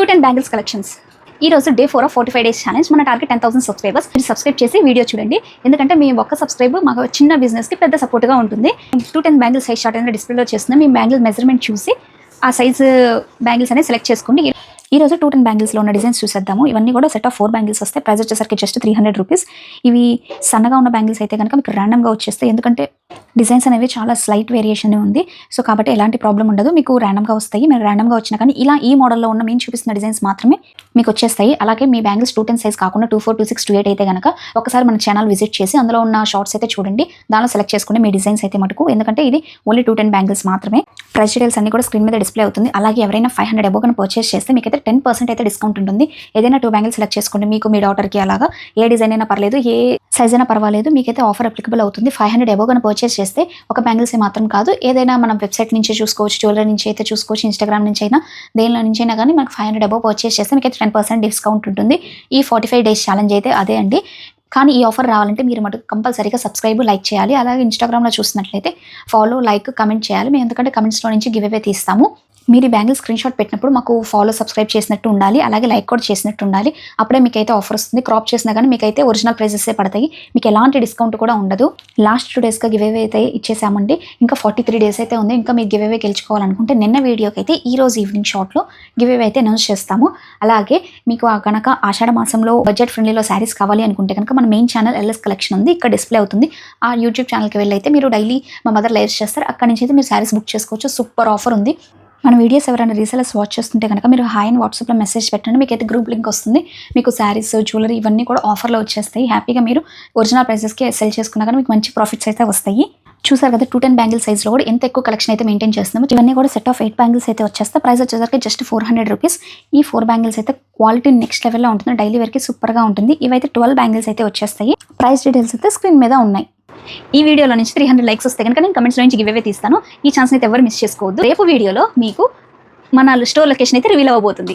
10 bangles collections. ఈ రోజు day 4 of 45 days challenge. మన టార్గెట్ 10,000 సబ్స్క్రైబర్స్. మీరు సబ్స్క్రైబ్ చేసి వీడియో చూడండి, ఎందుకంటే మీ ఒక్క సబ్స్క్రైబ్ మాకు చిన్న బిజినెస్కి పెద్ద సపోర్ట్గా ఉంటుంది. 210 బ్యాంగిల్స్ సైజ్ షార్ట్ అనేది డిస్ప్లేలో చేస్తున్నాం. మీ బ్యాంగిల్ మెజర్మెంట్ చూసి ఆ సైజు బ్యాంగిల్స్ అనేది సెలెక్ట్ చేసుకోండి. ఈ రోజు 210 బ్యాంగిల్స్లో ఉన్న డిజైన్స్ చూసేద్దాము. ఇవన్నీ కూడా సెట్ ఆఫ్ 4 బ్యాంగిల్స్ వస్తాయి. ప్రైస్ వచ్చేసరికి జస్ట్ 300 రూపీస్. ఇవి సన్నగా ఉన్న బ్యాంగిల్స్ అయితే కనుక మీకు ర్యాండమ్గా వచ్చేస్తాయి, ఎందుకంటే డిజైన్స్ అనేవి చాలా స్లైట్ వేరియేషన్ ఉంది. సో కాబట్టి ఎలాంటి ప్రాబ్లం ఉండదు, మీకు ర్యాండమ్గా వస్తాయి. మీరు ర్యాండమ్గా వచ్చినా కానీ ఇలా ఈ మోడల్లో ఉన్న మేము చూపిస్తున్న డిజైన్స్ మాత్రమే మీకు వచ్చేస్తాయి. అలాగే మీ బ్యాంగిల్స్ 210 సైజ్ కాకుండా 24, 26, 28 అయితే కనుక ఒకసారి మన ఛానల్ విజిట్ చేసి అందులో ఉన్న షార్ట్స్ అయితే చూడండి, దానిలో సెలెక్ట్ చేసుకుని మీ డిజైన్స్ అయితే మటుకు, ఎందుకంటే ఇది ఓన్లీ 210 బ్యాంగిల్స్ మాత్రమే. ప్రైస్ డీటెయిల్స్ అన్ని కూడా స్క్రీన్ మీద డిస్ప్లే అవుతుంది. అలాగే ఎవరైనా 500 అబోవ్ కానీ పర్చేస్ చేస్తే మీకైతే 10% అయితే డిస్కౌంట్ ఉంటుంది. ఏదైనా 2 బ్యాంగిల్స్ సెలెక్ట్ చేసుకోండి, మీకు మీ డాటర్కి అలాగా ఏ డిజైన్ అయినా పర్లేదు, ఏ సైజ్ అయినా పర్వాలేదు, మీకైతే ఆఫర్ అప్లికబుల్ అవుతుంది. 500 అబోవ్ కానీ పర్చేస్ చేస్తే ఒక బ్యాంగిల్స్ మాత్రం కాదు, ఏదైనా మనం వెబ్సైట్ నుంచి చూసుకోవచ్చు, జ్యువెలరీ నుంచి అయితే చూసుకోవచ్చు, ఇన్స్టాగ్రామ్ నుంచి అయినా దేనిలో నుంచి అయినా కానీ మనకు 500 అబోవ్ పర్చేస్ చేస్తే మీకైతే 10% డిస్కౌంట్ ఉంటుంది. ఈ 45 డేస్ ఛాలెంజ్ అయితే అదే అండి. కానీ ఈ ఆఫర్ రావాలంటే మీరు మటుకు కంపల్సరీగా సబ్స్క్రైబ్, లైక్ చేయాలి. అలాగే ఇన్స్టాగ్రామ్లో చూసినట్లయితే ఫాలో, లైక్, కమెంట్ చేయాలి. మేము ఎందుకంటే కమెంట్స్లో నుంచి గివ్ అవే తీస్తాము. మీరు ఈ బ్యాంగిల్ స్క్రీన్ షాట్ పెట్టినప్పుడు మాకు ఫాలో, సబ్స్క్రైబ్ చేసినట్టు ఉండాలి, అలాగే లైక్ కూడా చేసినట్టు ఉండాలి. అప్పుడే మీకైతే ఆఫర్ వస్తుంది. క్రాప్ చేసినా కానీ మీకైతే ఒరిజినల్ ప్రైజెసే పడతాయి, మీకు ఎలాంటి డిస్కౌంట్ కూడా ఉండదు. లాస్ట్ 2 డేస్గా గివ్ అవే అయితే ఇచ్చేసామండి. ఇంకా 43 డేస్ అయితే ఉంది. ఇంకా మీరు గివ్ అవే గెలుచుకోవాలనుకుంటే నిన్న వీడియోకి అయితే ఈ రోజు ఈవినింగ్ షాట్లో గివ్ అవే అయితే అనౌన్స్ చేస్తాము. అలాగే మీకు కనుక ఆషాఢ మాసంలో బడ్జెట్ ఫ్రెండ్లీలో శారీస్ కావాలి అనుకుంటే కనుక మన మెయిన్ ఛానల్ ఎల్ఎస్ కలెక్షన్ ఉంది, ఇక్కడ డిస్ప్లే అవుతుంది. ఆ యూట్యూబ్ ఛానల్కి వెళ్ళి అయితే మీరు డైలీ మా మదర్ లైవ్స్ చేస్తారు, అక్కడ నుంచి అయితే మీరు శారీస్ బుక్ చేసుకోవచ్చు. సూపర్ ఆఫర్ ఉంది. మన వీడియోస్ ఎవరైనా రీసెలర్స్ వాచ్ చేస్తుంటే కనుక మీరు హాయ్ అని వాట్సాప్లో మెసేజ్ పెట్టండి, మీకైతే గ్రూప్ లింక్ వస్తుంది. మీకు శారీస్, జ్యువెలరీ ఇవన్నీ కూడా ఆఫర్లో వచ్చేస్తాయి. హ్యాపీగా మీరు ఒరిజినల్ ప్రైసెస్కి సెల్ చేసుకున్నా కానీ మీకు మంచి ప్రాఫిట్స్ అయితే వస్తాయి. చూసారు కదా 210 బ్యాంగిల్ సైజ్లో కూడా ఎంత ఎక్కువ కలెక్షన్ అయితే మెయింటైన్ చేస్తున్నాము. ఇవన్నీ కూడా సెట్ ఆఫ్ 8 బ్యాంగిల్స్ అయితే వచ్చేస్తాయి. ప్రైస్ వచ్చేసరికి జస్ట్ 400 రూపీస్. ఈ 4 బ్యాంగిల్స్ అయితే క్వాలిటీ నెక్స్ట్ లెవెల్లో ఉంటుంది, డైలీ వేర్కి సూపర్గా ఉంటుంది. ఇవైతే 12 బ్యాంగిల్స్ అయితే వచ్చేస్తాయి. ప్రైస్ డీటెయిల్స్ అయితే స్క్రీన్ మీద ఉన్నాయి. ఈ వీడియోలో నుంచి 300 లైక్స్ వస్తే కనుక నేను కమెంట్స్ నుంచి గివ్ అవే తీస్తాను. ఈ ఛాన్స్ అయితే ఎవరు మిస్ చేసుకోవద్దు. రేపు వీడియోలో మీకు మన స్టోర్ లొకేషన్ అయితే రివీల్ అవ్వబోతుంది.